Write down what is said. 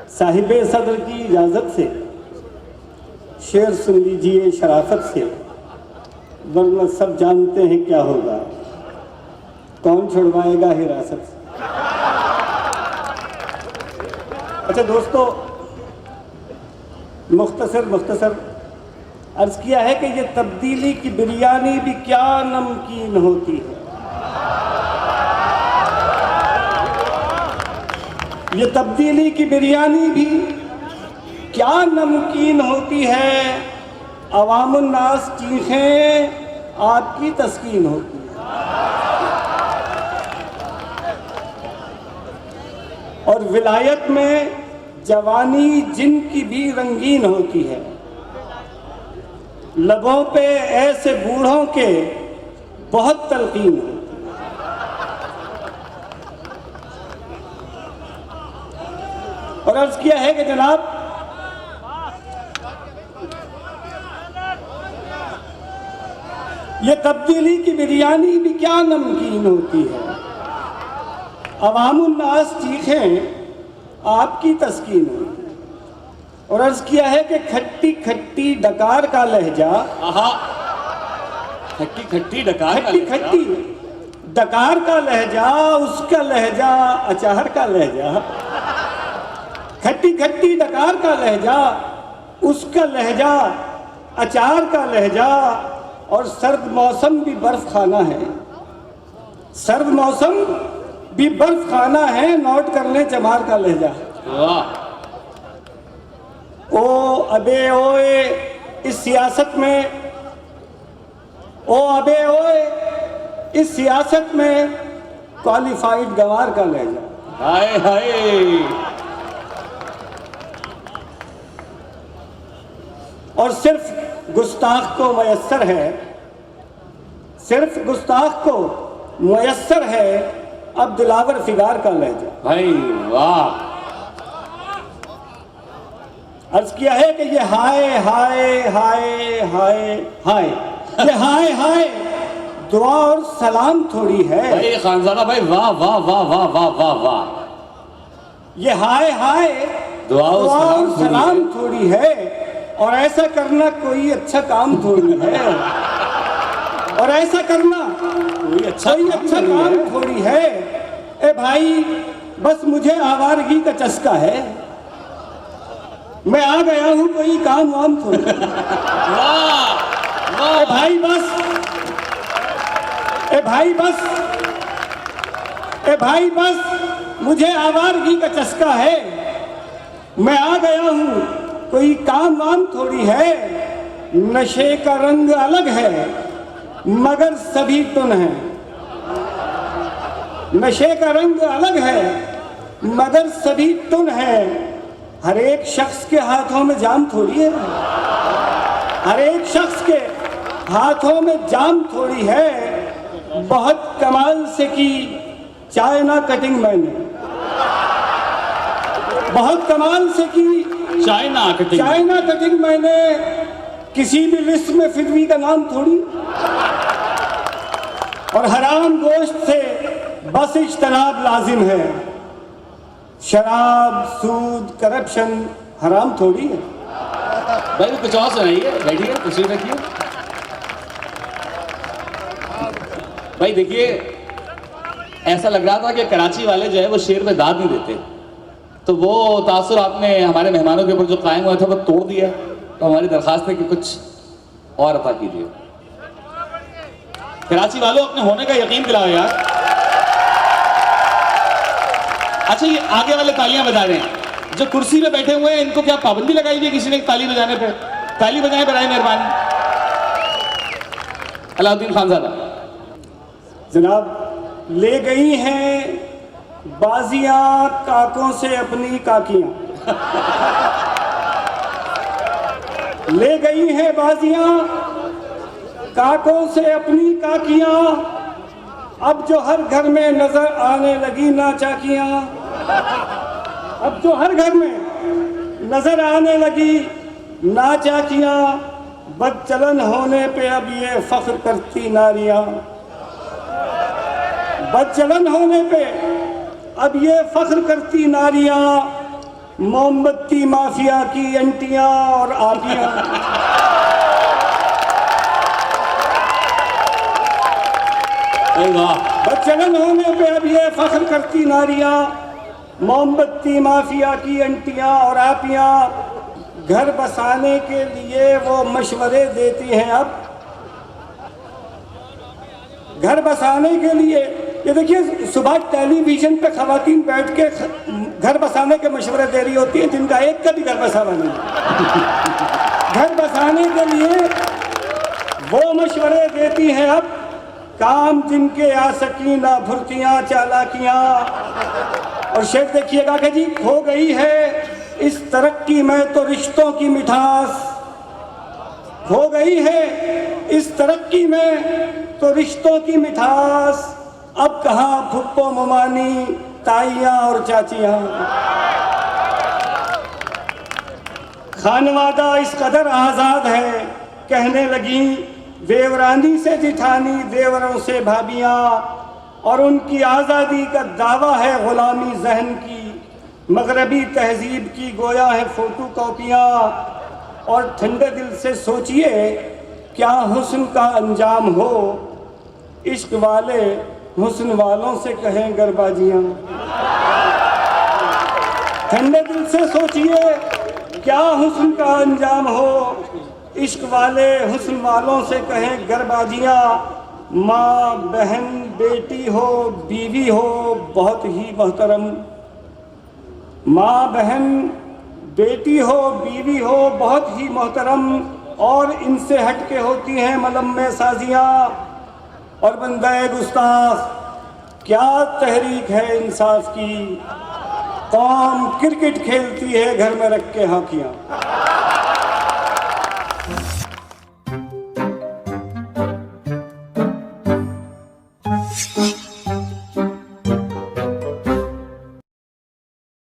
साहिबे सदर की इजाज़त से शेर सुन लीजिए शराफत से, वरना सब जानते हैं क्या होगा, कौन छुड़वाएगा हिरासत से। अच्छा दोस्तों, मुख्तसर अर्ज किया है कि ये तब्दीली की बिरयानी भी क्या नमकीन होती है। ये तब्दीली की बिरयानी भी क्या नमकीन होती है, अवामुन्नास चीखें आपकी तस्कीन होती है। और विलायत में जवानी जिनकी भी रंगीन होती है, लबों पे ऐसे बूढ़ों के बहुत तलकीन होती है। और अर्ज किया है कि जनाब, ये तब्दीली की बिरयानी भी क्या नमकीन होती है, अवामुन्नास चीखें आपकी तस्कीन होती है। और अर्ज किया है कि खट्टी खट्टी डकार का लहजा, खट्टी खट्टी डकार का लहजा, उसका लहजा अचार का लहजा। खट्टी खट्टी डकार का लहजा, उसका लहजा अचार का लहजा। और सर्द मौसम भी बर्फ खाना है, सर्द मौसम भी बर्फ खाना है, नोट कर ले चमार का लहजा। ओ अबे ओए इस सियासत में, ओ अबे ओए इस सियासत में क्वालिफाइड गवार का लहजा। हाय हाय। और सिर्फ गुस्ताख को मयस्सर है, सिर्फ गुस्ताख को मयस्सर है अब दिलावर फिगार का लहजा। भाई वाह। अर्ज किया है कि ये हाय हाय हाय हाय हाय, ये हाय हाय दुआ और सलाम थोड़ी है। भाई खानजादा भाई, वाह वाह वाह वाह वाह वाह वाह। ये हाय हाय दुआ और सलाम थोड़ी है, और ऐसा करना कोई अच्छा काम थोड़ी है, और ऐसा करना कोई अच्छा काम थोड़ी है। ए भाई बस मुझे आवारगी का चस्का है, मैं आ गया हूं कोई काम वाम थोड़ी। ए भाई बस, ए भाई बस, ए भाई बस मुझे आवारगी का चस्का है, मैं आ गया हूं कोई काम वाम थोड़ी है। नशे का रंग अलग है मगर सभी टुन है, नशे का रंग अलग है मगर सभी टुन है। हर एक शख्स के हाथों में जाम थोड़ी है, हर एक शख्स के हाथों में जाम थोड़ी है। बहुत कमाल से की चाइना कटिंग मैंने, बहुत कमाल से की चाइना कटिंग मैंने, किसी भी लिस्ट में फिरवी का नाम थोड़ी। और हराम गोश्त से बस इज्तनाब लाजिम है, शराब सूद करप्शन हराम थोड़ी है। भाई कुछ और सुनाइए, बैठिए कुछ रखिए। भाई देखिए, ऐसा लग रहा था कि कराची वाले जो है वो शेर में दाद नहीं देते, तो वो तासुर आपने हमारे मेहमानों के ऊपर जो कायम हुआ था वो तोड़ दिया। तो हमारी दरखास्त है कि कुछ और अता कीजिए। कराची वालों, अपने होने का यकीन दिलाओ यार। अच्छा, ये आगे वाले तालियां बजा रहे हैं, जो कुर्सी पे बैठे हुए हैं, इनको क्या पाबंदी लगाई हुई है किसी ने ताली बजाने पे? ताली बजाएं बराए मेहरबानी। अलाउद्दीन खानजादा। जनाब, ले गई हैं बाजियां काकों से अपनी काकियां, ले गई हैं बाजियां काकों से अपनी काकियां। अब जो हर घर में नजर आने लगी नाचाकियां, अब जो हर घर में नजर आने लगी नाचाकियां। बदचलन होने पे अब ये फख्र करती नारियां, बदचलन होने पे अब ये फख्र करती नारियां, मोमबत्ती माफिया की अंटियां और आपियां। बदचलन होने पे अब ये फख्र करती नारियां, मोमबत्ती माफिया की अंटियां और आपियां। घर बसाने के लिए वो मशवरे देती हैं अब, घर बसाने के लिए। ये देखिए, सुबह टेलीविजन पे खवातीन बैठ के घर बसाने के मशवरे दे रही होती हैं, जिनका एक का भी घर बसा नहीं। घर बसाने के लिए वो मशवरे देती हैं अब, काम जिनके आ सकी ना भुर्तियां चालाकियां। और शेर देखिएगा कि जी, खो गई है इस तरक्की में तो रिश्तों की मिठास, खो गई है इस तरक्की में तो रिश्तों की मिठास। अब कहाँ फुप्पो ममानी, ताइयां और चाचियां। खानवादा इस कदर आजाद है, कहने लगी देवरानी से जिठानी, देवरों से भाभियां। और उनकी आज़ादी का दावा है गुलामी जहन की, मगरबी तहजीब की गोया है फोटो कॉपियाँ। और ठंडे दिल से सोचिए क्या हुस्न का अंजाम हो, इश्क वाले हुस्न वालों से कहें गरबाजियाँ। ठंडे दिल से सोचिए क्या हुस्न का अंजाम हो, इश्क वाले हुस्न वालों से कहें गरबाजियाँ। माँ बहन बेटी हो बीवी हो बहुत ही मोहतरम, माँ बहन बेटी हो बीवी हो बहुत ही मोहतरम। और इनसे हटके होती हैं मलम में साजियाँ। और बंदे गुस्ताख क्या तहरीक है इंसाफ की, कौम क्रिकेट खेलती है घर में रख के हॉकियाँ।